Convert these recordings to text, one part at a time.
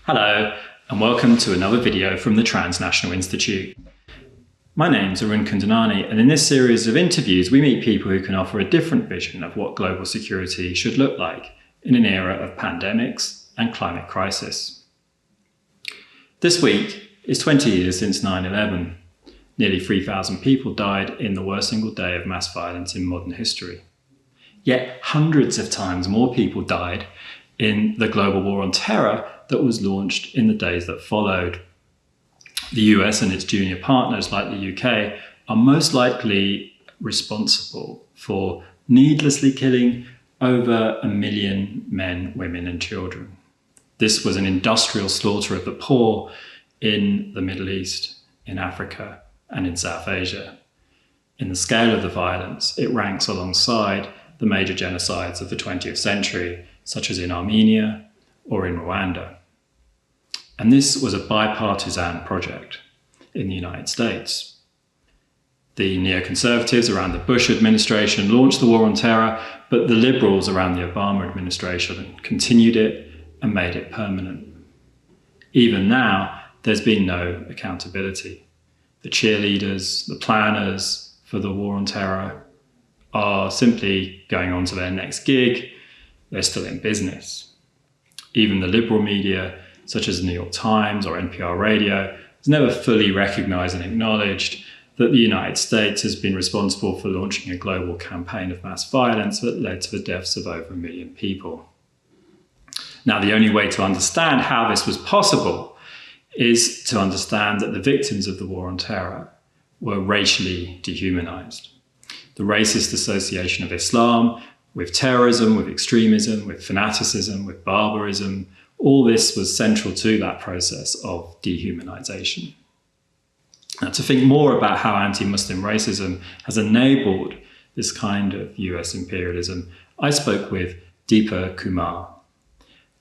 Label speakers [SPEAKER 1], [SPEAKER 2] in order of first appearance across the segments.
[SPEAKER 1] Hello, and welcome to another video from the Transnational Institute. My name's Arun Kundnani, and in this series of interviews, we meet people who can offer a different vision of what global security should look like in an era of pandemics and climate crisis. This week is 20 years since 9/11. Nearly 3,000 people died in the worst single day of mass violence in modern history. Yet hundreds of times more people died in the global war on terror that was launched in the days that followed. The US and its junior partners like the UK are most likely responsible for needlessly killing over 1 million men, women and children. This was an industrial slaughter of the poor in the Middle East, in Africa and in South Asia. In the scale of the violence, it ranks alongside the major genocides of the 20th century, such as in Armenia or in Rwanda. And this was a bipartisan project in the United States. The neoconservatives around the Bush administration launched the war on terror, but the liberals around the Obama administration continued it and made it permanent. Even now, there's been no accountability. The cheerleaders, the planners for the war on terror are simply going on to their next gig. They're still in business. Even the liberal media, such as the New York Times or NPR radio, has never fully recognized and acknowledged that the United States has been responsible for launching a global campaign of mass violence that led to the deaths of over 1 million people. Now, the only way to understand how this was possible is to understand that the victims of the war on terror were racially dehumanized. The racist association of Islam with terrorism, with extremism, with fanaticism, with barbarism, all this was central to that process of dehumanization. Now, to think more about how anti-Muslim racism has enabled this kind of US imperialism, I spoke with Deepa Kumar.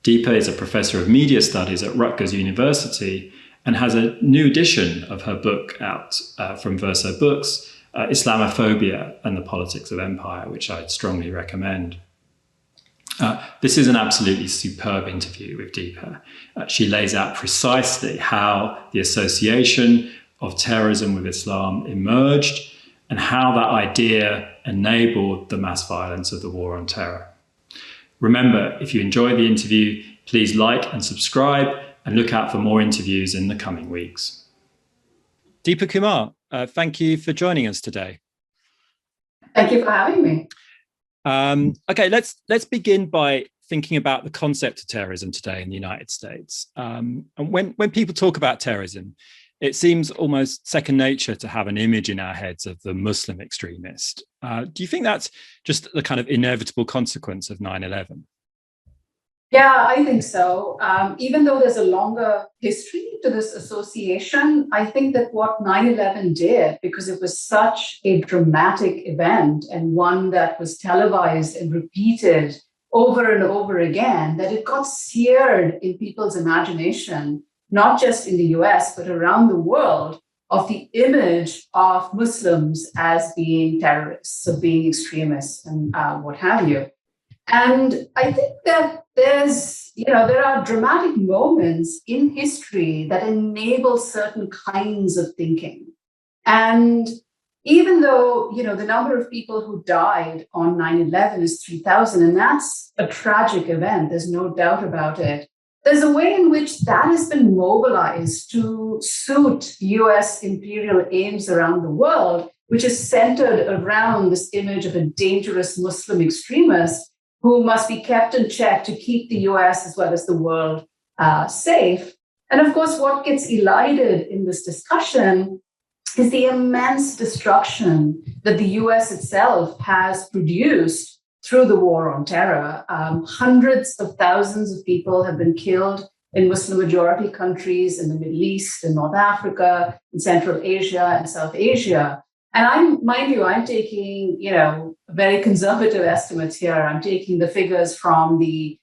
[SPEAKER 1] Deepa is a professor of media studies at Rutgers University and has a new edition of her book out from Verso Books, Islamophobia and the Politics of Empire, which I'd strongly recommend. This is an absolutely superb interview with Deepa. She lays out precisely how the association of terrorism with Islam emerged and how that idea enabled the mass violence of the war on terror. Remember, if you enjoyed the interview, please like and subscribe and look out for more interviews in the coming weeks. Deepa Kumar, thank you for joining us today.
[SPEAKER 2] Thank you for having me.
[SPEAKER 1] Okay, let's begin by thinking about the concept of terrorism today in the United States. And when people talk about terrorism, it seems almost second nature to have an image in our heads of the Muslim extremist. Do you think that's just the kind of inevitable consequence of 9/11?
[SPEAKER 2] Yeah, I think so. Even though there's a longer history to this association, I think that what 9/11 did, because it was such a dramatic event and one that was televised and repeated over and over again, that it got seared in people's imagination, not just in the US, but around the world, of the image of Muslims as being terrorists, of being extremists and what have you. And I think that there are dramatic moments in history that enable certain kinds of thinking. And even though, the number of people who died on 9/11 is 3,000, and that's a tragic event, there's no doubt about it, there's a way in which that has been mobilized to suit US imperial aims around the world, which is centered around this image of a dangerous Muslim extremist who must be kept in check to keep the US as well as the world safe. And of course, what gets elided in this discussion is the immense destruction that the US itself has produced through the war on terror. Hundreds of thousands of people have been killed in Muslim-majority countries in the Middle East, in North Africa, in Central Asia, and South Asia. And I'm taking, very conservative estimates here. I'm taking the figures from the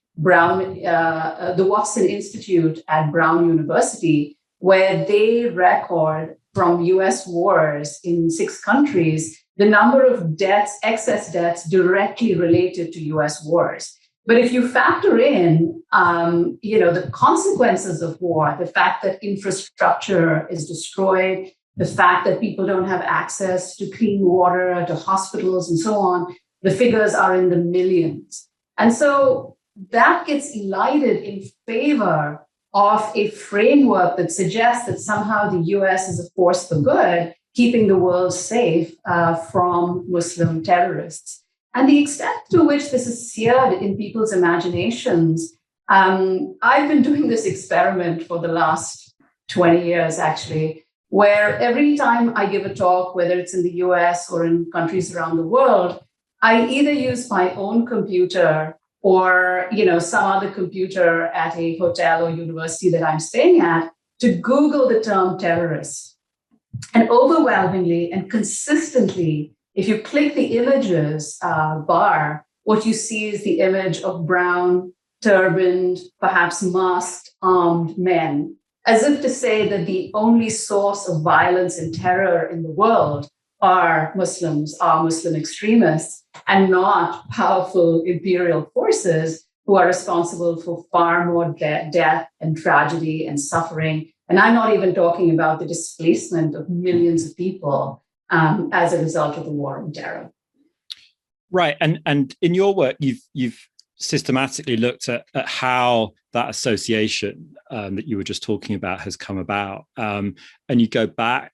[SPEAKER 2] Watson Institute at Brown University, where they record from US wars in 6 countries, the number of deaths, excess deaths directly related to US wars. But if you factor in, the consequences of war, the fact that infrastructure is destroyed, the fact that people don't have access to clean water, to hospitals, and so on, the figures are in the millions. And so that gets elided in favor of a framework that suggests that somehow the US is a force for good, keeping the world safe from Muslim terrorists. And the extent to which this is seared in people's imaginations, I've been doing this experiment for the last 20 years, actually, where every time I give a talk, whether it's in the US or in countries around the world, I either use my own computer or some other computer at a hotel or university that I'm staying at to Google the term terrorist. And overwhelmingly and consistently, if you click the images bar, what you see is the image of brown, turbaned, perhaps masked, armed men, as if to say that the only source of violence and terror in the world are Muslims, are Muslim extremists, and not powerful imperial forces who are responsible for far more death and tragedy and suffering. And I'm not even talking about the displacement of millions of people as a result of the war on terror.
[SPEAKER 1] Right, and in your work, you've systematically looked at how that association that you were just talking about has come about, and you go back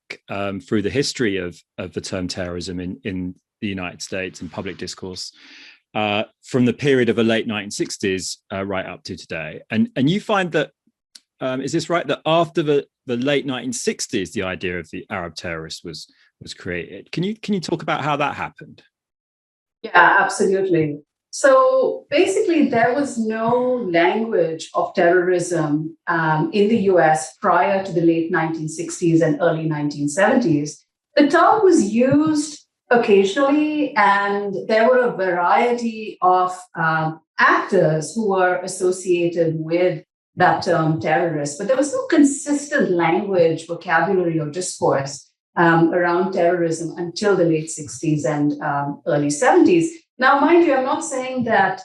[SPEAKER 1] through the history of the term terrorism in the United States and public discourse from the period of the late 1960s right up to today, and you find that is this right, that after the late 1960s the idea of the Arab terrorist was created? Can you talk about how that happened?
[SPEAKER 2] Yeah, absolutely. So basically, there was no language of terrorism in the US prior to the late 1960s and early 1970s. The term was used occasionally, and there were a variety of actors who were associated with that term terrorist, but there was no consistent language, vocabulary, or discourse around terrorism until the late 60s and early 70s. Now, mind you, I'm not saying that,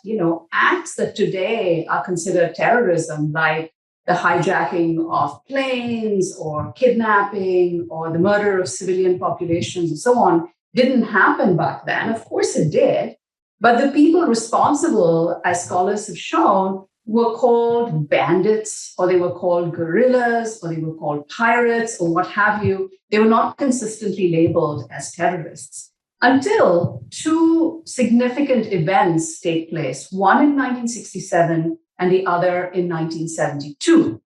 [SPEAKER 2] acts that today are considered terrorism, like the hijacking of planes or kidnapping or the murder of civilian populations and so on, didn't happen back then. Of course it did. But the people responsible, as scholars have shown, were called bandits, or they were called guerrillas, or they were called pirates, or what have you. They were not consistently labeled as terrorists until two significant events take place, one in 1967 and the other in 1972.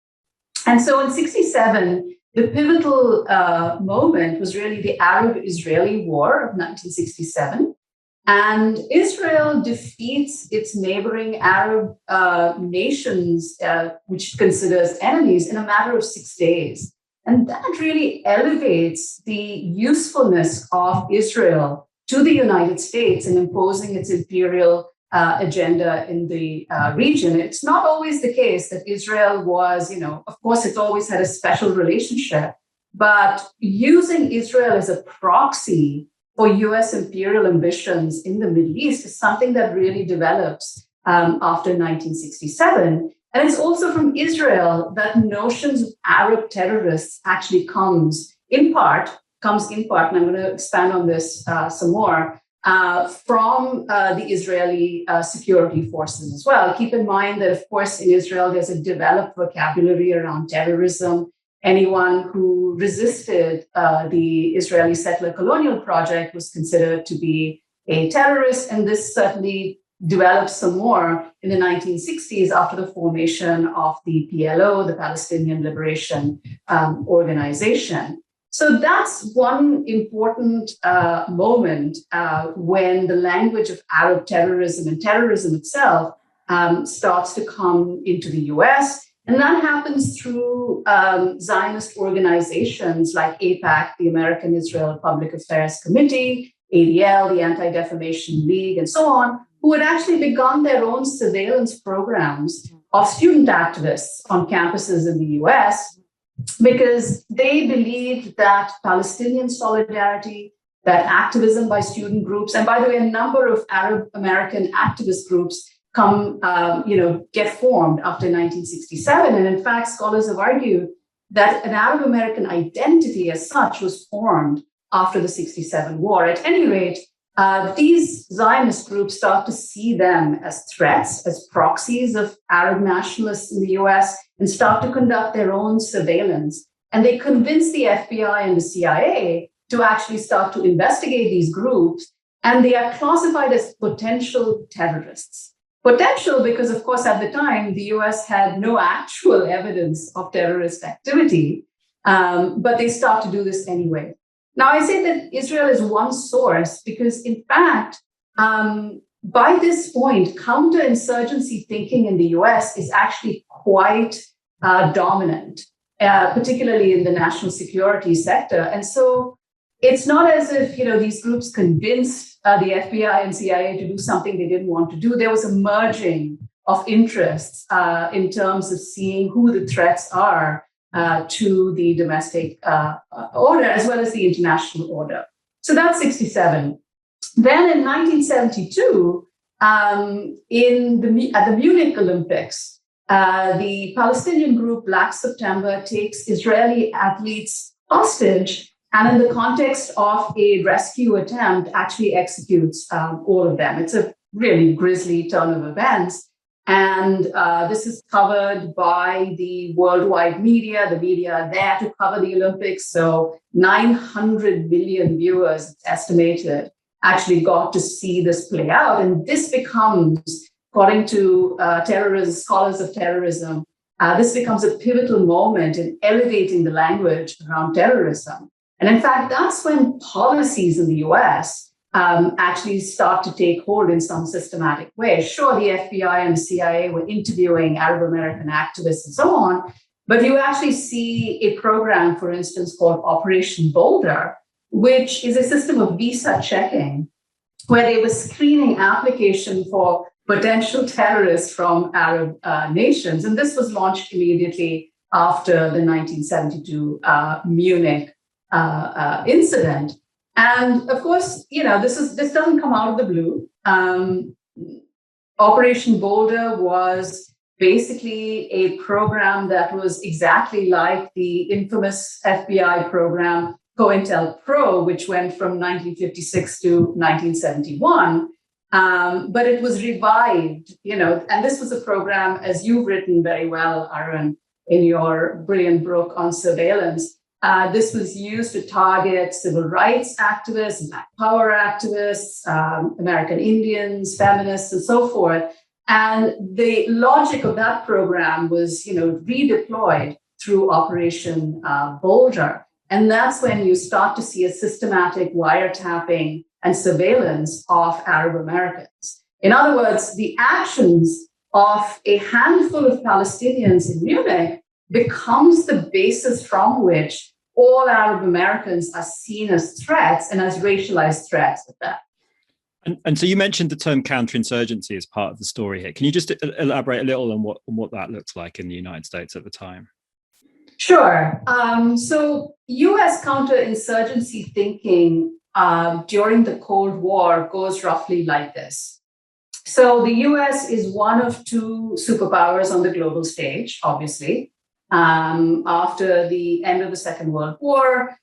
[SPEAKER 2] And so in 67, the pivotal moment was really the Arab-Israeli War of 1967. And Israel defeats its neighboring Arab nations, which it considers enemies, in a matter of 6 days. And that really elevates the usefulness of Israel to the United States in imposing its imperial agenda in the region. It's not always the case that Israel was, of course, it's always had a special relationship, but using Israel as a proxy for US imperial ambitions in the Middle East is something that really develops after 1967. And it's also from Israel that notions of Arab terrorists actually comes in part, and I'm going to expand on this some more, from the Israeli security forces as well. Keep in mind that, of course, in Israel, there's a developed vocabulary around terrorism. Anyone who resisted the Israeli settler colonial project was considered to be a terrorist, and this certainly developed some more in the 1960s after the formation of the PLO, the Palestinian Liberation Organization. So that's one important moment when the language of Arab terrorism and terrorism itself starts to come into the US. And that happens through Zionist organizations like AIPAC, the American Israel Public Affairs Committee, ADL, the Anti-Defamation League, and so on, who had actually begun their own surveillance programs of student activists on campuses in the US, because they believed that Palestinian solidarity, that activism by student groups, and by the way, a number of Arab American activist groups get formed after 1967. And in fact, scholars have argued that an Arab American identity as such was formed after the 67 war. At any rate, these Zionist groups start to see them as threats, as proxies of Arab nationalists in the US, and start to conduct their own surveillance. And they convince the FBI and the CIA to actually start to investigate these groups, and they are classified as potential terrorists. Potential because, of course, at the time, the US had no actual evidence of terrorist activity, but they start to do this anyway. Now, I say that Israel is one source because, in fact, by this point, counterinsurgency thinking in the US is actually quite dominant, particularly in the national security sector. And so it's not as if these groups convinced the FBI and CIA to do something they didn't want to do. There was a merging of interests in terms of seeing who the threats are to the domestic order as well as the international order. So that's 67. Then in 1972, at the Munich Olympics, the Palestinian group Black September takes Israeli athletes hostage, and in the context of a rescue attempt, actually executes all of them. It's a really grisly turn of events. And this is covered by the worldwide media. The media are there to cover the Olympics. So 900 million viewers, it's estimated, actually got to see this play out. And this becomes, according to scholars of terrorism, this becomes a pivotal moment in elevating the language around terrorism. And in fact, that's when policies in the US actually start to take hold in some systematic way. Sure, the FBI and the CIA were interviewing Arab American activists and so on, but you actually see a program, for instance, called Operation Boulder, which is a system of visa checking, where they were screening application for potential terrorists from Arab nations. And this was launched immediately after the 1972 Munich incident. And of course, this doesn't come out of the blue. Operation Boulder was basically a program that was exactly like the infamous FBI program COINTELPRO, which went from 1956 to 1971. But it was revived, and this was a program, as you've written very well, Arun, in your brilliant book on surveillance. This was used to target civil rights activists, Black Power activists, American Indians, feminists, and so forth. And the logic of that program was, redeployed through Operation Boulder. And that's when you start to see a systematic wiretapping and surveillance of Arab Americans. In other words, the actions of a handful of Palestinians in Munich becomes the basis from which all Arab Americans are seen as threats and as racialized threats at that.
[SPEAKER 1] And so you mentioned the term counterinsurgency as part of the story here. Can you just elaborate a little on what that looks like in the United States at the time?
[SPEAKER 2] Sure. So US counterinsurgency thinking during the Cold War goes roughly like this. So the US is one of two superpowers on the global stage, obviously. After the end of the Second World War,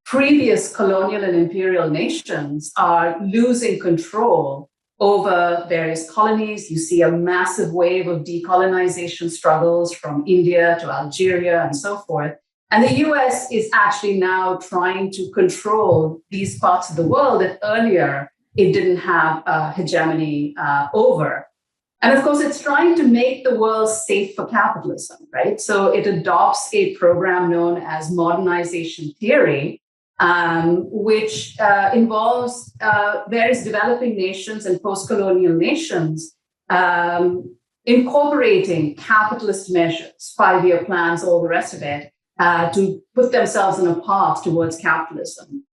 [SPEAKER 2] previous colonial and imperial nations are losing control over various colonies. You see a massive wave of decolonization struggles from India to Algeria and so forth. And the US is actually now trying to control these parts of the world that earlier it didn't have hegemony over. And of course, it's trying to make the world safe for capitalism, right? So it adopts a program known as modernization theory, which involves various developing nations and post-colonial nations incorporating capitalist measures, 5-year plans, all the rest of it, to put themselves on a path towards capitalism.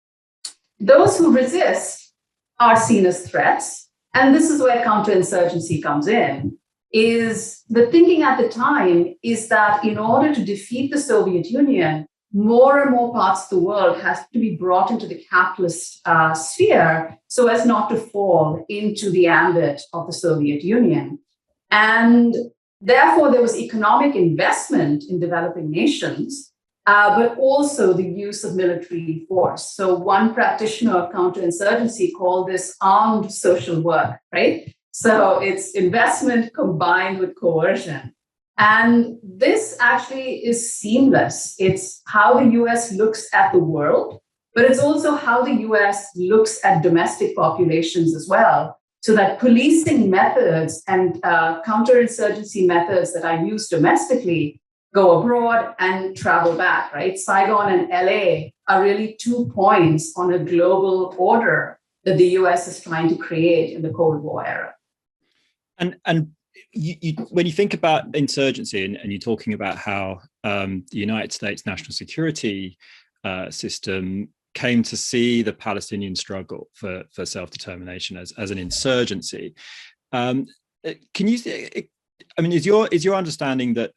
[SPEAKER 2] Those who resist are seen as threats. And this is where counterinsurgency comes in, is the thinking at the time is that in order to defeat the Soviet Union, more and more parts of the world has to be brought into the capitalist sphere so as not to fall into the ambit of the Soviet Union. And therefore, there was economic investment in developing nations, but also the use of military force. So one practitioner of counterinsurgency called this armed social work, right? So it's investment combined with coercion. And this actually is seamless. It's how the US looks at the world, but it's also how the US looks at domestic populations as well. So that policing methods and counterinsurgency methods that are used domestically go abroad and travel back, right? Saigon and LA are really 2 points on a global order that the US is trying to create in the Cold War era.
[SPEAKER 1] And you, when you think about insurgency and you're talking about how the United States national security system came to see the Palestinian struggle for self-determination as an insurgency, can you? I mean, is your understanding that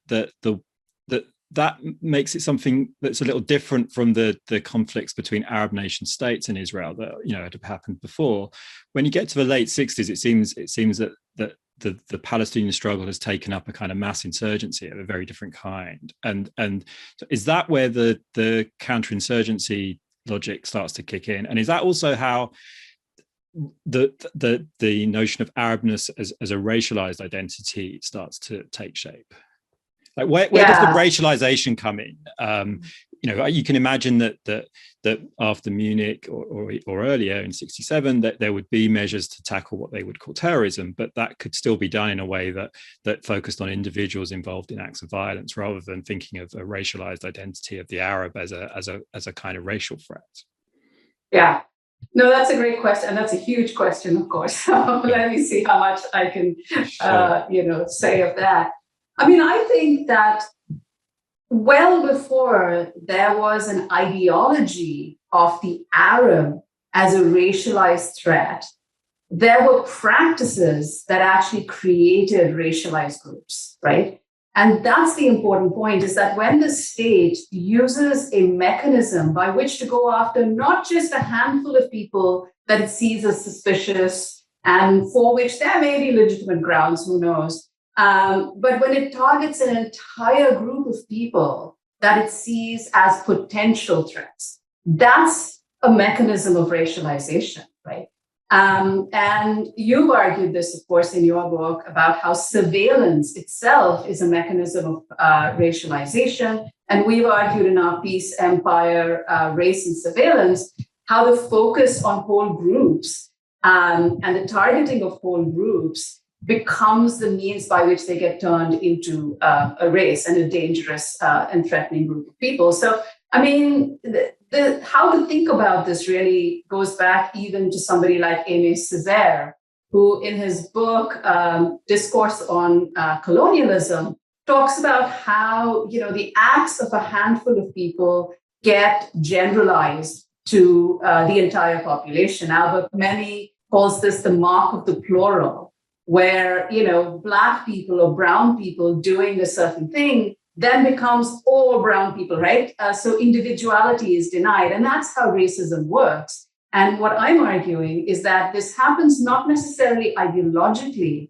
[SPEAKER 1] makes it something that's a little different from the conflicts between Arab nation states and Israel that had happened before? When you get to the late 60s, it seems that the Palestinian struggle has taken up a kind of mass insurgency of a very different kind, and is that where the counterinsurgency logic starts to kick in? And is that also how the notion of Arabness as a racialized identity starts to take shape? Like where does the racialization come in? You can imagine that after Munich or earlier in '67, that there would be measures to tackle what they would call terrorism, but that could still be done in a way that focused on individuals involved in acts of violence, rather than thinking of a racialized identity of the Arab as a kind of racial threat.
[SPEAKER 2] Yeah. No, that's a great question. And that's a huge question, of course. So let me see how much I can, say of that. I mean, I think that well before there was an ideology of the Arab as a racialized threat, there were practices that actually created racialized groups, right? And that's the important point, is that when the state uses a mechanism by which to go after not just a handful of people that it sees as suspicious and for which there may be legitimate grounds, who knows, but when it targets an entire group of people that it sees as potential threats, that's a mechanism of racialization, right? And you've argued this, of course, in your book about how surveillance itself is a mechanism of racialization. And we've argued in our piece, Empire, Race and Surveillance, how the focus on whole groups and the targeting of whole groups becomes the means by which they get turned into a race and a dangerous and threatening group of people. So, I mean, how to think about this really goes back even to somebody like Aimé Césaire, who in his book, Discourse on Colonialism, talks about how, the acts of a handful of people get generalized to the entire population. Albert Memmi calls this the mark of the plural, where, Black people or brown people doing a certain thing then becomes all brown people, right? So individuality is denied. And that's how racism works. And what I'm arguing is that this happens not necessarily ideologically,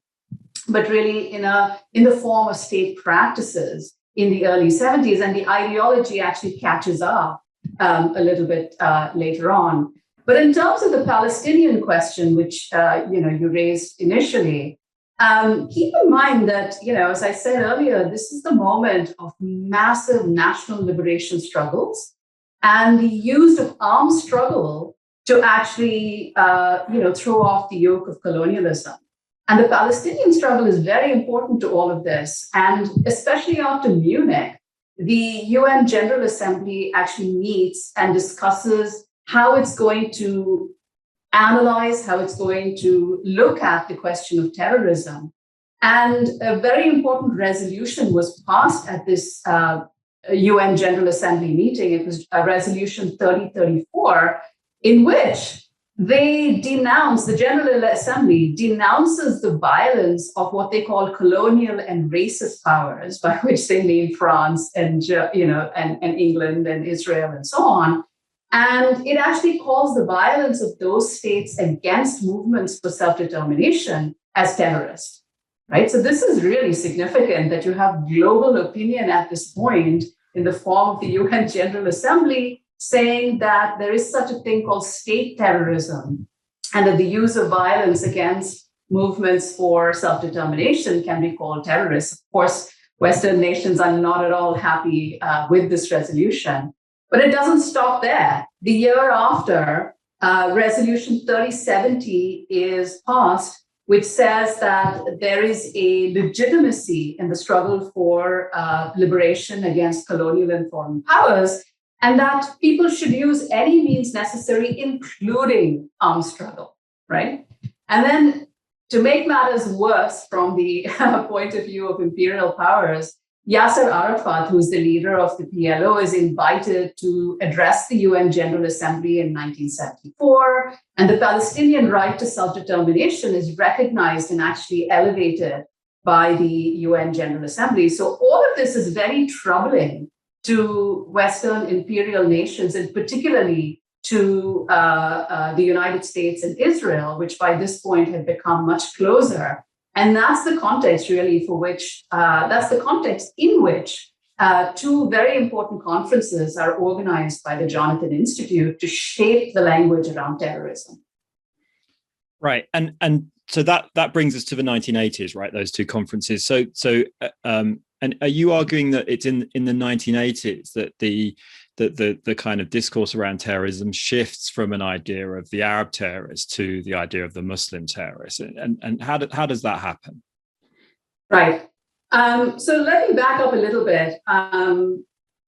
[SPEAKER 2] but really in the form of state practices in the early 70s. And the ideology actually catches up a little bit later on. But in terms of the Palestinian question, which you raised initially, keep in mind that, as I said earlier, this is the moment of massive national liberation struggles and the use of armed struggle to actually, throw off the yoke of colonialism. And the Palestinian struggle is very important to all of this. And especially after Munich, the UN General Assembly actually meets and discusses how it's going to analyze, how it's going to look at the question of terrorism. And a very important resolution was passed at this UN General Assembly meeting. It was a resolution 3034, in which the General Assembly denounces the violence of what they call colonial and racist powers, by which they mean France and England and Israel and so on. And it actually calls the violence of those states against movements for self-determination as terrorist. right? So this is really significant that you have global opinion at this point in the form of the UN General Assembly saying that there is such a thing called state terrorism, and that the use of violence against movements for self-determination can be called terrorist. Of course, Western nations are not at all happy with this resolution. But it doesn't stop there. The year after, Resolution 3070 is passed, which says that there is a legitimacy in the struggle for liberation against colonial and foreign powers, and that people should use any means necessary, including armed struggle, right? And then to make matters worse from the point of view of imperial powers, Yasser Arafat, who's the leader of the PLO, is invited to address the UN General Assembly in 1974, and the Palestinian right to self-determination is recognized and actually elevated by the UN General Assembly. So all of this is very troubling to Western imperial nations, and particularly to the United States and Israel, which by this point had become much closer. And that's the context really for which, that's the context in which two very important conferences are organized by the Jonathan Institute to shape the language around terrorism.
[SPEAKER 3] Right. And so that brings us to the 1980s, right? Those two conferences. So and are you arguing that it's in the 1980s that the kind of discourse around terrorism shifts from an idea of the Arab terrorist to the idea of the Muslim terrorist? And how does that happen?
[SPEAKER 2] Right. So let me back up a little bit.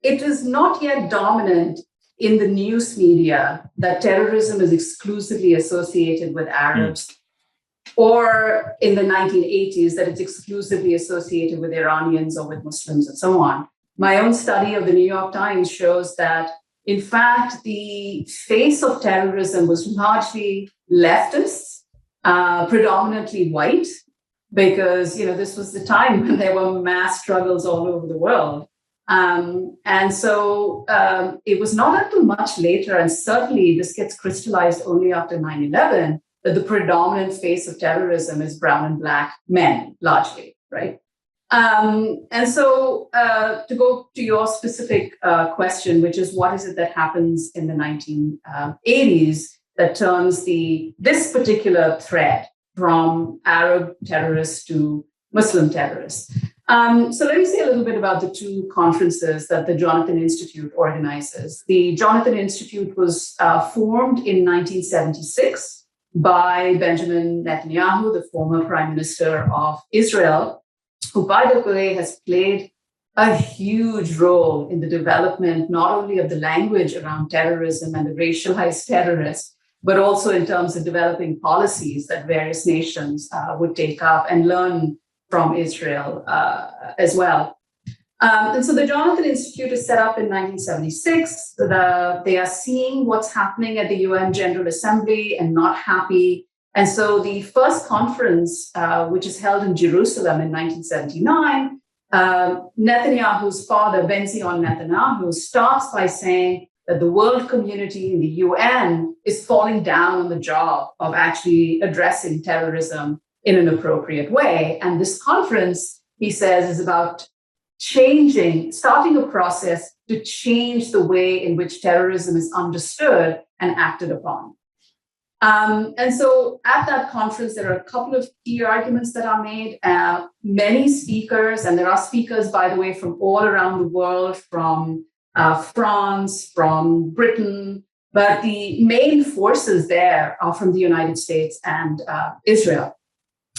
[SPEAKER 2] It is not yet dominant in the news media that terrorism is exclusively associated with Arabs, or in the 1980s that it's exclusively associated with Iranians or with Muslims and so on. My own study of the New York Times shows that, in fact, the face of terrorism was largely leftists, predominantly white, because this was the time when there were mass struggles all over the world. And so it was not until much later, and certainly this gets crystallized only after 9/11, that the predominant face of terrorism is brown and black men, largely, right? And so to go to your specific question, which is what is it that happens in the 1980s that turns this particular threat from Arab terrorists to Muslim terrorists? So let me say a little bit about the two conferences that the Jonathan Institute organizes. The Jonathan Institute was formed in 1976 by Benjamin Netanyahu, the former prime minister of Israel, who, by the way, has played a huge role in the development not only of the language around terrorism and the racialized terrorists, but also in terms of developing policies that various nations would take up and learn from Israel as well. And so the Jonathan Institute is set up in 1976. They are seeing what's happening at the UN General Assembly and not happy. And so the first conference, which is held in Jerusalem in 1979, Netanyahu's father, Ben-Zion Netanyahu, starts by saying that the world community in the UN is falling down on the job of actually addressing terrorism in an appropriate way. And this conference, he says, is about starting a process to change the way in which terrorism is understood and acted upon. And so at that conference, there are a couple of key arguments that are made. Many speakers, and there are speakers, by the way, from all around the world, from France, from Britain, but the main forces there are from the United States and Israel.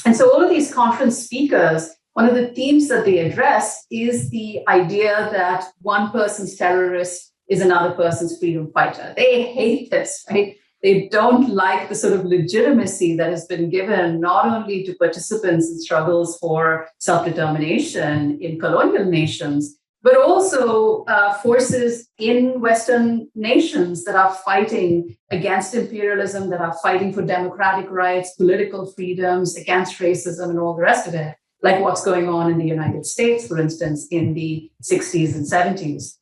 [SPEAKER 2] And so all of these conference speakers, one of the themes that they address is the idea that one person's terrorist is another person's freedom fighter. They hate this, right? They don't like the sort of legitimacy that has been given not only to participants in struggles for self-determination in colonial nations, but also forces in Western nations that are fighting against imperialism, that are fighting for democratic rights, political freedoms, against racism, and all the rest of it, like what's going on in the United States, for instance, in the 60s and 70s.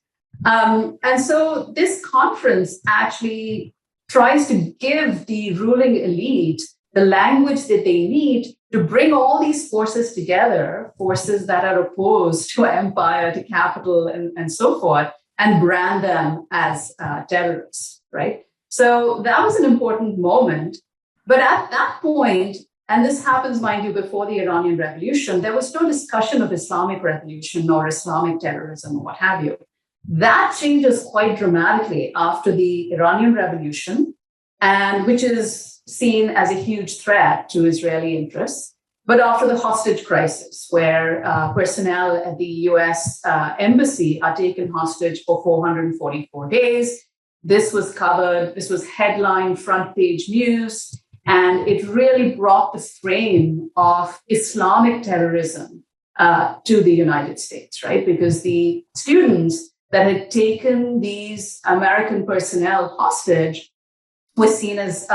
[SPEAKER 2] And so this conference actually tries to give the ruling elite the language that they need to bring all these forces together, forces that are opposed to empire, to capital, and so forth, and brand them as terrorists, right? So that was an important moment. But at that point, and this happens, mind you, before the Iranian Revolution, there was no discussion of Islamic revolution or Islamic terrorism or what have you. That changes quite dramatically after the Iranian Revolution, and which is seen as a huge threat to Israeli interests. But after the hostage crisis, where personnel at the US embassy are taken hostage for 444 days, this was covered, this was headline front page news, and it really brought the frame of Islamic terrorism to the United States, right? Because the students that had taken these American personnel hostage was seen as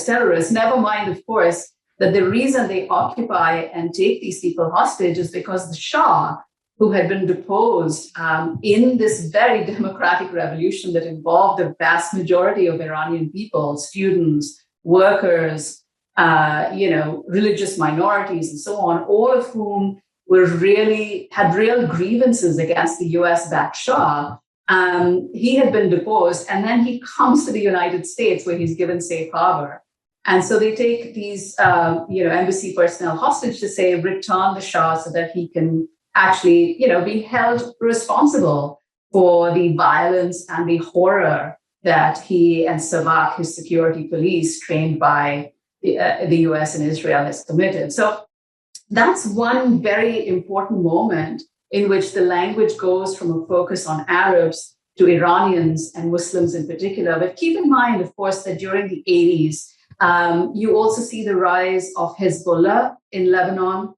[SPEAKER 2] terrorists. Never mind, of course, that the reason they occupy and take these people hostage is because the Shah, who had been deposed in this very democratic revolution that involved the vast majority of Iranian people, students, workers, religious minorities, and so on, all of whom had real grievances against the US-backed Shah. He had been deposed, and then he comes to the United States where he's given safe harbor. And so they take these, embassy personnel hostage to say, return the Shah so that he can actually, be held responsible for the violence and the horror that he and Savak, his security police trained by the US and Israel, has committed. So that's one very important moment in which the language goes from a focus on Arabs to Iranians and Muslims in particular. But keep in mind, of course, that during the 80s, you also see the rise of Hezbollah in Lebanon.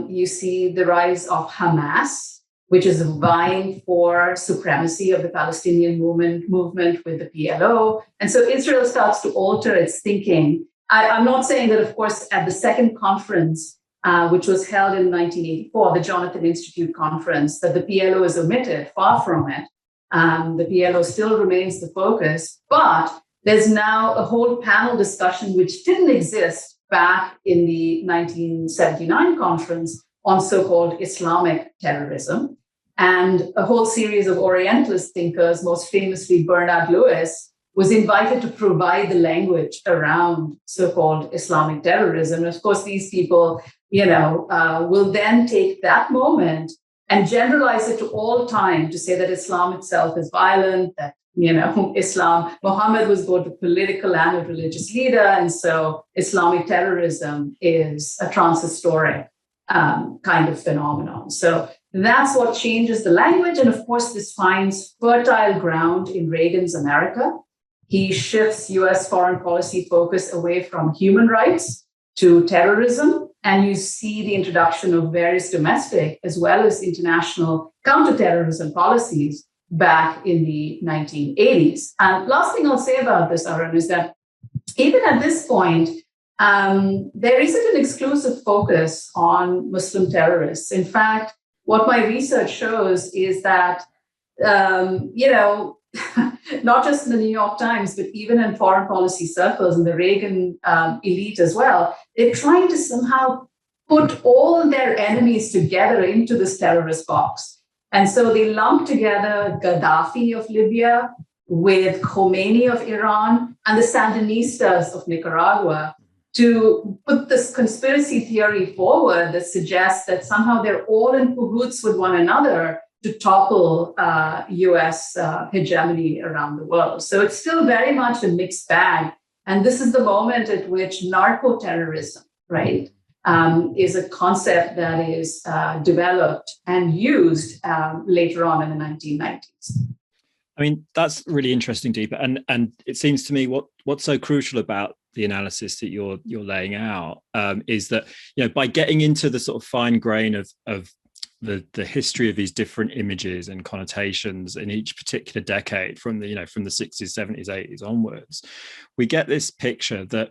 [SPEAKER 2] You see the rise of Hamas, which is vying for supremacy of the Palestinian movement with the PLO. And so Israel starts to alter its thinking. I'm not saying that, of course, at the second conference, which was held in 1984, the Jonathan Institute conference, that the PLO is omitted, far from it. The PLO still remains the focus, but there's now a whole panel discussion which didn't exist back in the 1979 conference on so-called Islamic terrorism. And a whole series of Orientalist thinkers, most famously Bernard Lewis, was invited to provide the language around so-called Islamic terrorism. And of course, these people, will then take that moment and generalize it to all time to say that Islam itself is violent, that Muhammad was both a political and a religious leader, and so Islamic terrorism is a transhistoric kind of phenomenon. So that's what changes the language, and of course, this finds fertile ground in Reagan's America. He shifts U.S. foreign policy focus away from human rights to terrorism, and you see the introduction of various domestic as well as international counterterrorism policies back in the 1980s. And last thing I'll say about this, Arun, is that even at this point, there isn't an exclusive focus on Muslim terrorists. In fact, what my research shows is that, not just in the New York Times, but even in foreign policy circles and the Reagan elite as well, they're trying to somehow put all their enemies together into this terrorist box. And so they lump together Gaddafi of Libya with Khomeini of Iran and the Sandinistas of Nicaragua to put this conspiracy theory forward that suggests that somehow they're all in cahoots with one another to topple US hegemony around the world. So it's still very much a mixed bag. And this is the moment at which narco-terrorism, right, is a concept that is developed and used later on in the 1990s.
[SPEAKER 3] I mean, that's really interesting, Deepa. And it seems to me what's so crucial about the analysis that you're laying out is that, by getting into the sort of fine grain of the history of these different images and connotations in each particular decade from the 60s, 70s, 80s onwards, we get this picture that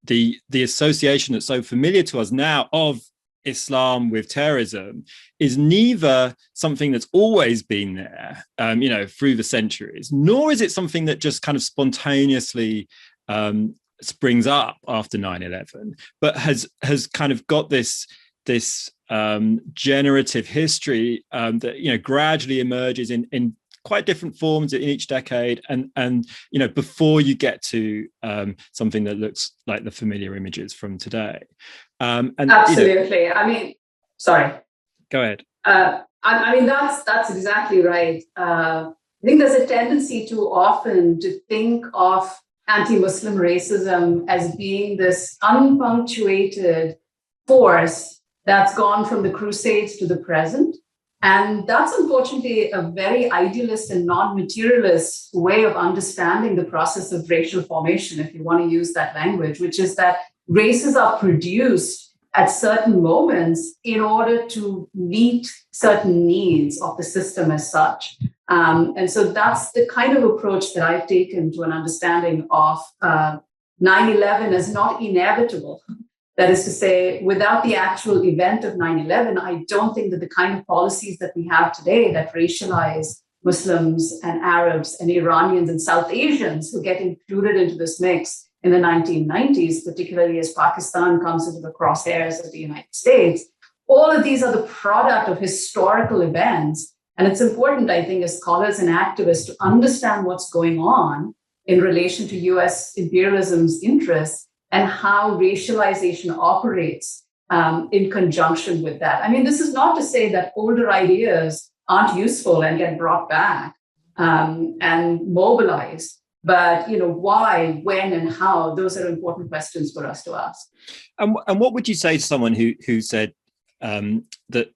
[SPEAKER 3] the association that's so familiar to us now of Islam with terrorism is neither something that's always been there, through the centuries, nor is it something that just kind of spontaneously springs up after 9/11, but has kind of got this generative history that gradually emerges in quite different forms in each decade, and before you get to something that looks like the familiar images from today. And
[SPEAKER 2] absolutely. I mean, sorry.
[SPEAKER 3] Go ahead.
[SPEAKER 2] I mean, that's exactly right. I think there's a tendency too often to think of anti-Muslim racism as being this unpunctuated force that's gone from the Crusades to the present. And that's unfortunately a very idealist and non-materialist way of understanding the process of racial formation, if you want to use that language, which is that races are produced at certain moments in order to meet certain needs of the system as such. And so that's the kind of approach that I've taken to an understanding of 9/11 as not inevitable. That is to say, without the actual event of 9/11, I don't think that the kind of policies that we have today that racialize Muslims and Arabs and Iranians and South Asians who get included into this mix in the 1990s, particularly as Pakistan comes into the crosshairs of the United States, all of these are the product of historical events. And it's important, I think, as scholars and activists to understand what's going on in relation to US imperialism's interests and how racialization operates in conjunction with that. I mean, this is not to say that older ideas aren't useful and get brought back and mobilized, but why, when, and how, those are important questions for us to ask.
[SPEAKER 3] And what would you say to someone who said that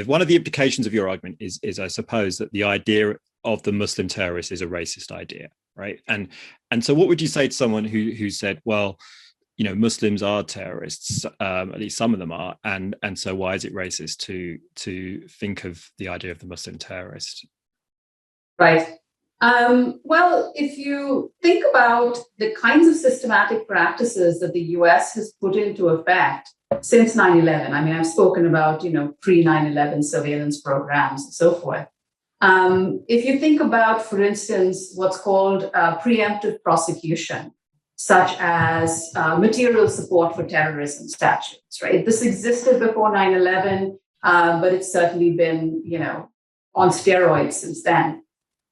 [SPEAKER 3] one of the implications of your argument is I suppose that the idea of the Muslim terrorist is a racist idea, right? And so what would you say to someone who said, well, Muslims are terrorists, at least some of them are, and so why is it racist to think of the idea of the Muslim terrorist?
[SPEAKER 2] Right. Well, if you think about the kinds of systematic practices that the US has put into effect since 9/11, I mean, I've spoken about, pre-9/11 surveillance programs and so forth. If you think about, for instance, what's called preemptive prosecution, such as material support for terrorism statutes, right? This existed before 9/11, but it's certainly been, on steroids since then.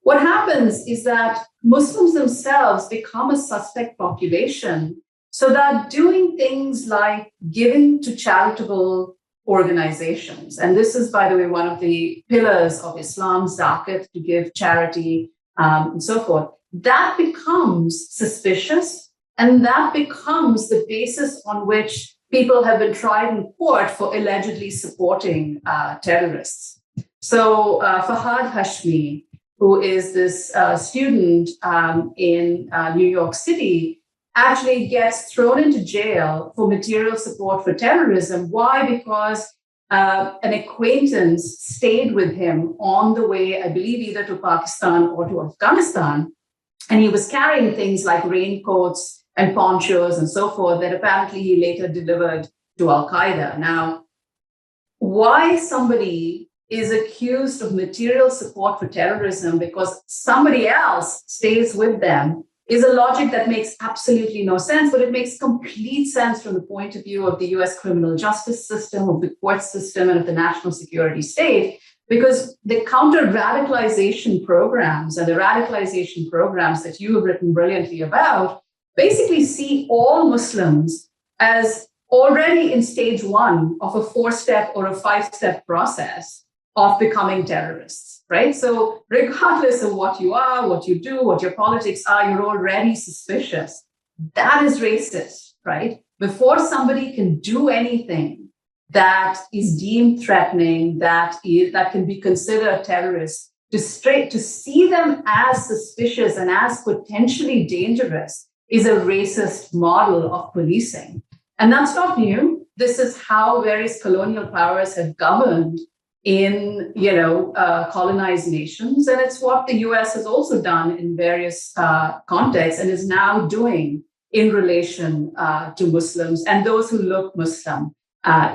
[SPEAKER 2] What happens is that Muslims themselves become a suspect population, so that doing things like giving to charitable organizations, and this is, by the way, one of the pillars of Islam's zakat, to give charity and so forth, that becomes suspicious, and that becomes the basis on which people have been tried in court for allegedly supporting terrorists. So Fahad Hashmi, who is this student in New York City, actually gets thrown into jail for material support for terrorism. Why? Because an acquaintance stayed with him on the way, I believe, either to Pakistan or to Afghanistan. And he was carrying things like raincoats and ponchos and so forth that apparently he later delivered to Al-Qaeda. Now, why somebody is accused of material support for terrorism because somebody else stays with them is a logic that makes absolutely no sense, but it makes complete sense from the point of view of the US criminal justice system, of the court system, and of the national security state, because the counter-radicalization programs and the radicalization programs that you have written brilliantly about basically see all Muslims as already in stage one of a 4-step or a 5-step process of becoming terrorists, right? So regardless of what you are, what you do, what your politics are, you're already suspicious. That is racist, right? Before somebody can do anything that is deemed threatening, that can be considered terrorist, to see them as suspicious and as potentially dangerous is a racist model of policing. And that's not new. This is how various colonial powers have governed in colonized nations, and it's what the US has also done in various contexts and is now doing in relation to Muslims and those who look Muslim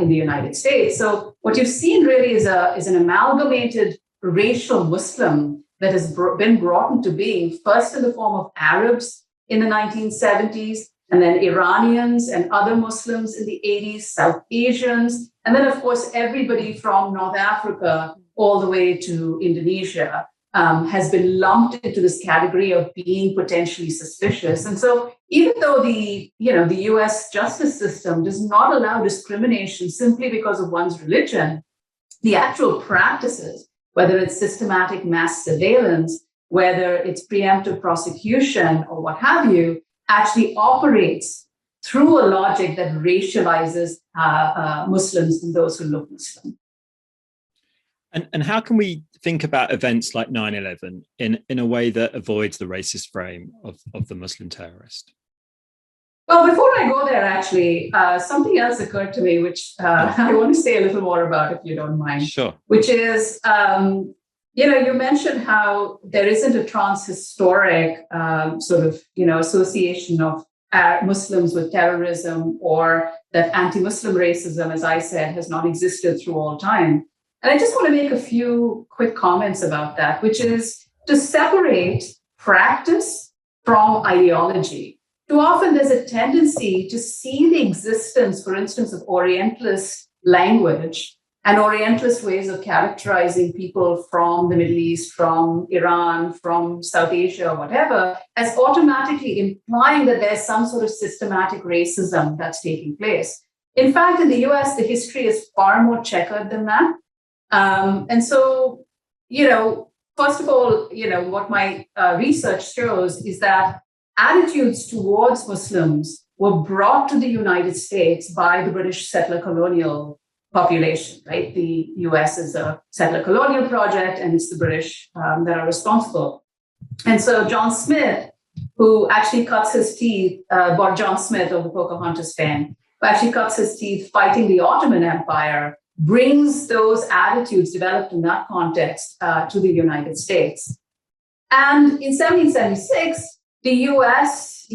[SPEAKER 2] in the United States. So what you've seen really is an amalgamated racial Muslim that has been brought into being, first in the form of Arabs in the 1970s, and then Iranians and other Muslims in the 80s, South Asians, and then, of course, everybody from North Africa all the way to Indonesia has been lumped into this category of being potentially suspicious. And so even though the US justice system does not allow discrimination simply because of one's religion, the actual practices, whether it's systematic mass surveillance, whether it's preemptive prosecution or what have you, actually operates through a logic that racializes Muslims and those who look Muslim.
[SPEAKER 3] And how can we think about events like 9/11 in a way that avoids the racist frame of the Muslim terrorist?
[SPEAKER 2] Well, before I go there, actually, something else occurred to me, which I want to say a little more about, if you don't mind.
[SPEAKER 3] Sure.
[SPEAKER 2] Which is, you mentioned how there isn't a transhistoric association of Muslims with terrorism, or that anti-Muslim racism, as I said, has not existed through all time. And I just want to make a few quick comments about that, which is to separate practice from ideology. Too often there's a tendency to see the existence, for instance, of Orientalist language and Orientalist ways of characterizing people from the Middle East, from Iran, from South Asia, or whatever, as automatically implying that there's some sort of systematic racism that's taking place. In fact, in the US, the history is far more checkered than that. And so, first of all, what my research shows is that attitudes towards Muslims were brought to the United States by the British settler colonial population, right? The US is a settler colonial project, and it's the British that are responsible. And so John Smith, who actually cuts his teeth, John Smith of the Pocahontas fame, who actually cuts his teeth fighting the Ottoman Empire, brings those attitudes developed in that context to the United States. And in 1776, the US,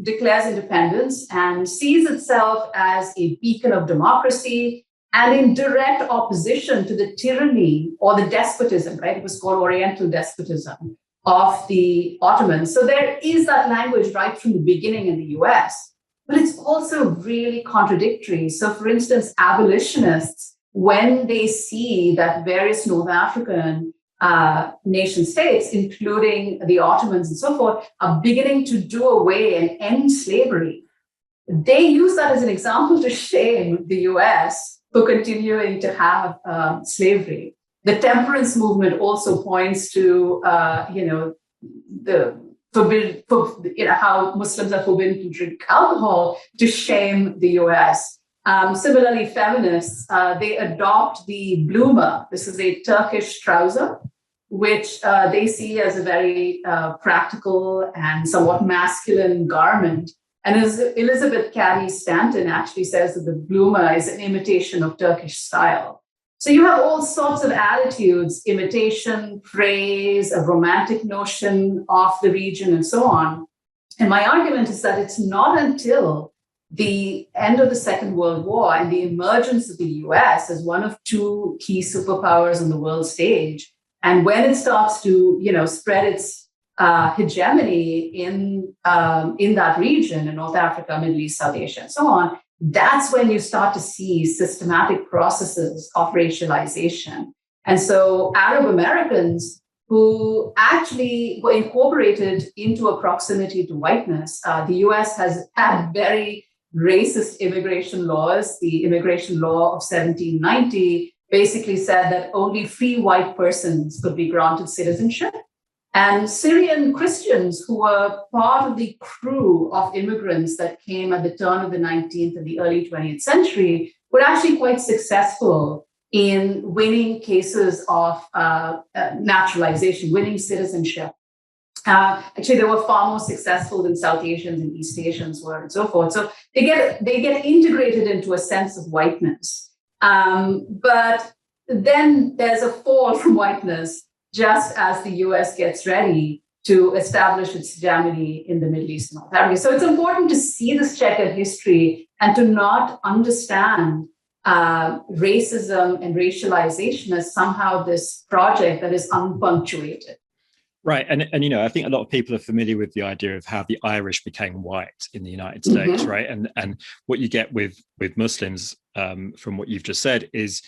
[SPEAKER 2] declares independence and sees itself as a beacon of democracy and in direct opposition to the tyranny or the despotism, right? It was called Oriental despotism of the Ottomans. So there is that language right from the beginning in the US. But it's also really contradictory. So, for instance, abolitionists, when they see that various North African nation states, including the Ottomans and so forth, are beginning to do away and end slavery, they use that as an example to shame the US for continuing to have slavery. The temperance movement also points to, how Muslims are forbidden to drink alcohol to shame the US. Similarly, feminists, they adopt the bloomer. This is a Turkish trouser, which they see as a very practical and somewhat masculine garment. And as Elizabeth Cady Stanton actually says that the bloomer is an imitation of Turkish style. So you have all sorts of attitudes, imitation, praise, a romantic notion of the region, and so on. And my argument is that it's not until the end of the Second World War and the emergence of the US as one of two key superpowers on the world stage, and when it starts to, spread its hegemony in that region, in North Africa, Middle East, South Asia, and so on, that's when you start to see systematic processes of racialization. And so Arab Americans who actually were incorporated into a proximity to whiteness, the US has had very racist immigration laws. The immigration law of 1790 basically said that only free white persons could be granted citizenship. And Syrian Christians, who were part of the crew of immigrants that came at the turn of the 19th and the early 20th century, were actually quite successful in winning cases of naturalization, winning citizenship. Actually, they were far more successful than South Asians and East Asians were, and so forth. So they get integrated into a sense of whiteness. But then there's a fall from whiteness just as the US gets ready to establish its hegemony in the Middle East and North Africa. So it's important to see this checkered history and to not understand racism and racialization as somehow this project that is unpunctuated.
[SPEAKER 3] Right. And I think a lot of people are familiar with the idea of how the Irish became white in the United States,
[SPEAKER 2] Mm-hmm.
[SPEAKER 3] right? And what you get with Muslims, from what you've just said, is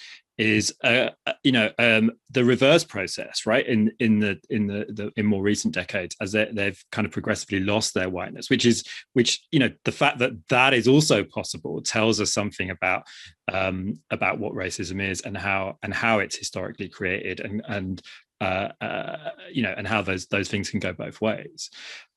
[SPEAKER 3] the reverse process, right? In more recent decades, as they've kind of progressively lost their whiteness, which the fact that is also possible tells us something about what racism is and how it's historically created, and how those things can go both ways.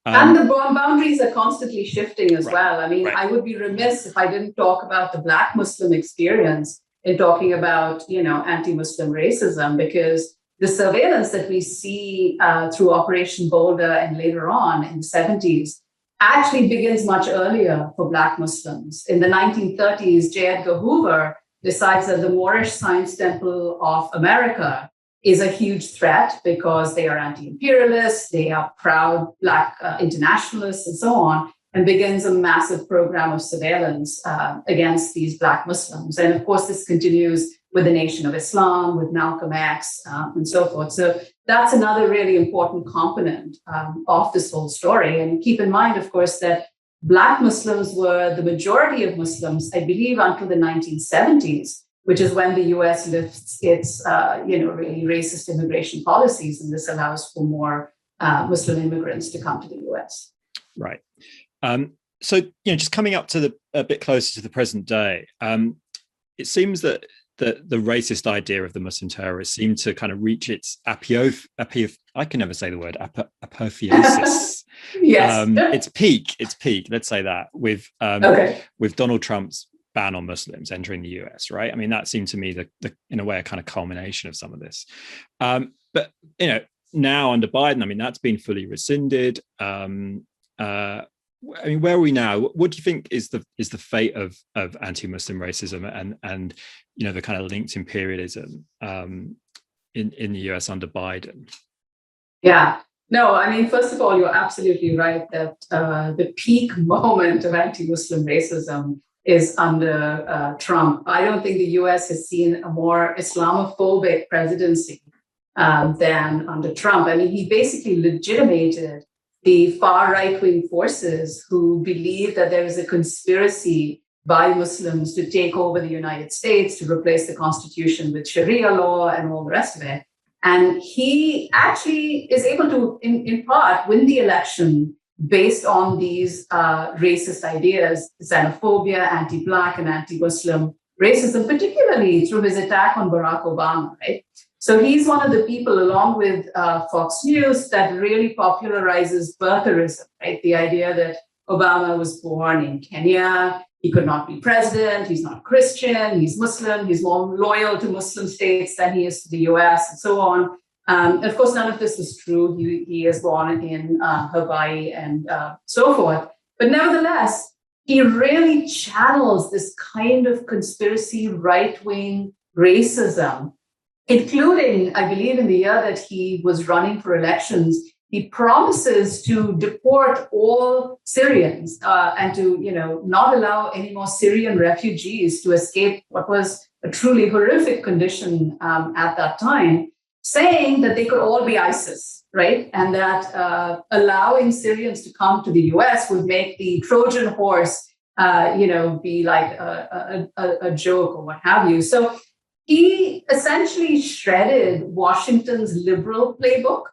[SPEAKER 2] And the boundaries are constantly shifting as well. I mean,
[SPEAKER 3] right.
[SPEAKER 2] I would be remiss if I didn't talk about the Black Muslim experience in talking about, anti-Muslim racism, because the surveillance that we see through Operation Boulder and later on in the 70s actually begins much earlier for Black Muslims. In the 1930s, J. Edgar Hoover decides that the Moorish Science Temple of America is a huge threat because they are anti-imperialists, they are proud Black internationalists, and so on, and begins a massive program of surveillance against these Black Muslims. And of course, this continues with the Nation of Islam, with Malcolm X, and so forth. So that's another really important component of this whole story. And keep in mind, of course, that Black Muslims were the majority of Muslims, I believe, until the 1970s, which is when the US lifts its, really racist immigration policies, and this allows for more Muslim immigrants to come to the US.
[SPEAKER 3] Right. So, just coming up to a bit closer to the present day, it seems that the racist idea of the Muslim terrorists seemed to kind of reach its I can never say the word apotheosis.
[SPEAKER 2] Yes.
[SPEAKER 3] Its peak. Let's say that with Donald Trump's ban on Muslims entering the US, right? I mean, that seemed to me the in a way a kind of culmination of some of this. But now under Biden, I mean, that's been fully rescinded. I mean, where are we now? What do you think is the fate of anti-Muslim racism and the kind of linked imperialism in the US under Biden?
[SPEAKER 2] Yeah. No, I mean, first of all, you're absolutely right that the peak moment of anti-Muslim racism is under Trump. I don't think the US has seen a more Islamophobic presidency than under Trump. I mean, he basically legitimated the far right-wing forces who believe that there is a conspiracy by Muslims to take over the United States, to replace the Constitution with Sharia law and all the rest of it. And he actually is able to, in part, win the election based on these racist ideas, xenophobia, anti-Black and anti-Muslim racism, particularly through his attack on Barack Obama, right? So he's one of the people, along with Fox News, that really popularizes birtherism, right? The idea that Obama was born in Kenya, he could not be president, he's not Christian, he's Muslim, he's more loyal to Muslim states than he is to the US, and so on. Of course, none of this is true. He is born in Hawaii and so forth. But nevertheless, he really channels this kind of conspiracy right-wing racism, including, I believe, in the year that he was running for elections, he promises to deport all Syrians and to, not allow any more Syrian refugees to escape what was a truly horrific condition at that time, saying that they could all be ISIS, right? And that allowing Syrians to come to the US would make the Trojan horse, be like a joke or what have you. So he essentially shredded Washington's liberal playbook.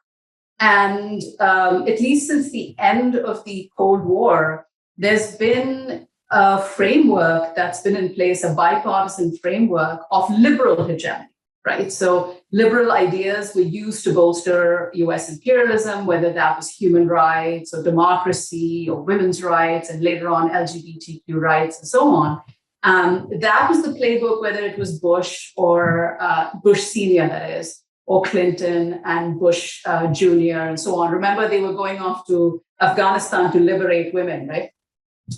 [SPEAKER 2] And at least since the end of the Cold War, there's been a framework that's been in place, a bipartisan framework of liberal hegemony, right? So liberal ideas were used to bolster US imperialism, whether that was human rights or democracy or women's rights, and later on LGBTQ rights and so on. That was the playbook, whether it was Bush or Bush Senior, that is, or Clinton and Bush Jr. and so on. Remember, they were going off to Afghanistan to liberate women, right?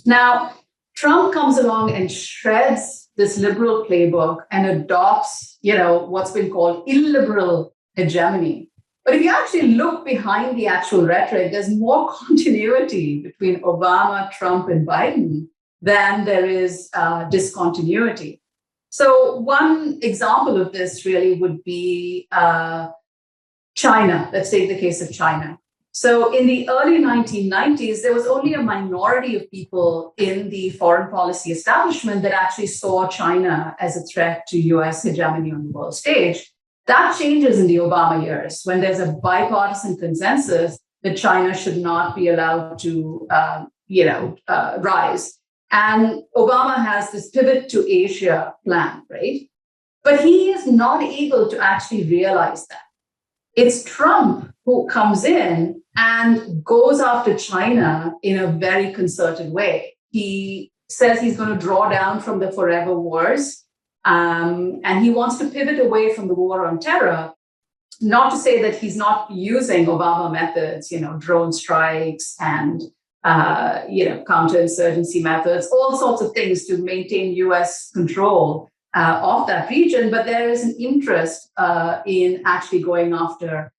[SPEAKER 2] Now, Trump comes along and shreds this liberal playbook and adopts, what's been called illiberal hegemony. But if you actually look behind the actual rhetoric, there's more continuity between Obama, Trump, and Biden than there is discontinuity. So one example of this really would be China. Let's take the case of China. So in the early 1990s, there was only a minority of people in the foreign policy establishment that actually saw China as a threat to US hegemony on the world stage. That changes in the Obama years when there's a bipartisan consensus that China should not be allowed to, rise. And Obama has this pivot to Asia plan, right? But he is not able to actually realize that. It's Trump who comes in and goes after China in a very concerted way. He says he's going to draw down from the forever wars, and he wants to pivot away from the war on terror. Not to say that he's not using Obama methods, drone strikes and counterinsurgency methods, all sorts of things to maintain US control of that region, but there is an interest in actually going after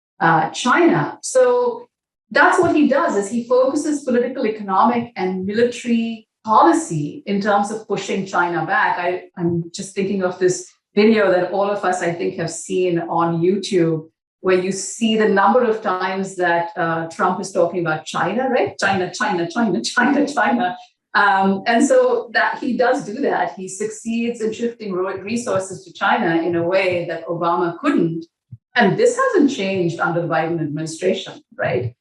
[SPEAKER 2] China. So that's what he does, is he focuses political, economic, and military policy in terms of pushing China back. I'm just thinking of this video that all of us, I think, have seen on YouTube, where you see the number of times that Trump is talking about China, right? China, China, China, China, China. And so that he does do that. He succeeds in shifting resources to China in a way that Obama couldn't. And this hasn't changed under the Biden administration, right?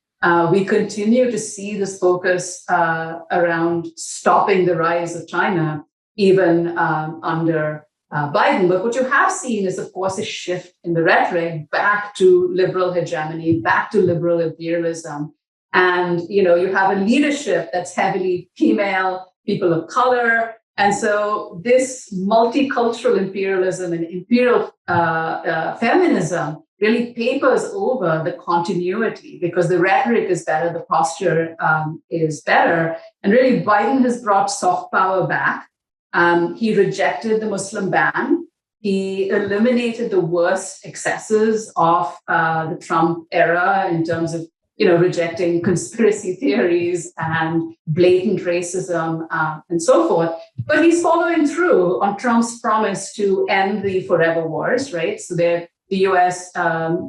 [SPEAKER 2] We continue to see this focus around stopping the rise of China, even under Biden. But what you have seen is, of course, a shift in the rhetoric back to liberal hegemony, back to liberal imperialism. And, you have a leadership that's heavily female, people of color. And so this multicultural imperialism and imperial feminism really papers over the continuity, because the rhetoric is better, the posture is better. And really, Biden has brought soft power back. He rejected the Muslim ban. He eliminated the worst excesses of the Trump era in terms of rejecting conspiracy theories and blatant racism and so forth. But he's following through on Trump's promise to end the forever wars, right? So the US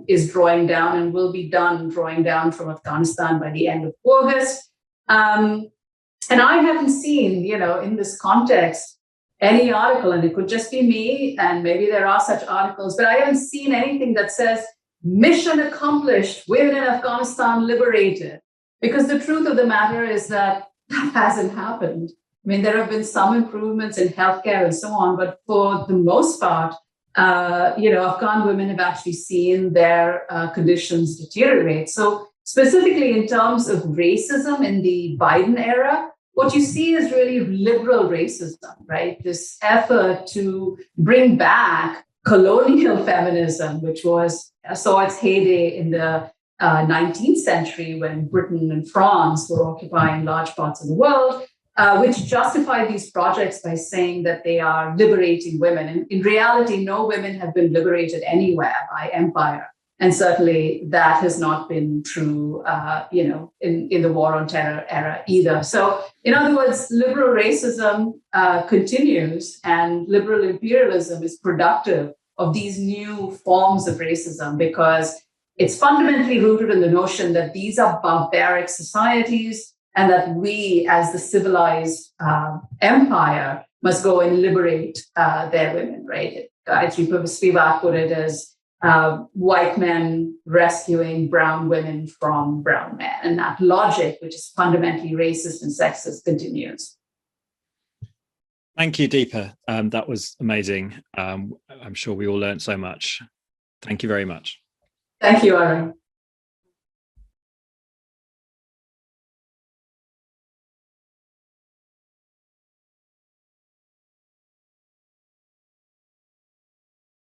[SPEAKER 2] is drawing down and will be done drawing down from Afghanistan by the end of August. And I haven't seen, in this context, any article, and it could just be me, and maybe there are such articles, but I haven't seen anything that says, mission accomplished, women in Afghanistan liberated. Because the truth of the matter is that hasn't happened. I mean, there have been some improvements in healthcare and so on, but for the most part, Afghan women have actually seen their conditions deteriorate. So specifically in terms of racism in the Biden era, what you see is really liberal racism, right? This effort to bring back colonial feminism, which saw its heyday in the 19th century when Britain and France were occupying large parts of the world, which justified these projects by saying that they are liberating women. And in reality, no women have been liberated anywhere by empire. And certainly that has not been true, in the war on terror era either. So in other words, liberal racism continues, and liberal imperialism is productive of these new forms of racism, because it's fundamentally rooted in the notion that these are barbaric societies and that we, as the civilized empire, must go and liberate their women, right? Gayatri Spivak put it as white men rescuing brown women from brown men. And that logic, which is fundamentally racist and sexist, continues.
[SPEAKER 3] Thank you, Deepa. That was amazing. I'm sure we all learned so much. Thank you very much.
[SPEAKER 2] Thank you, Arun.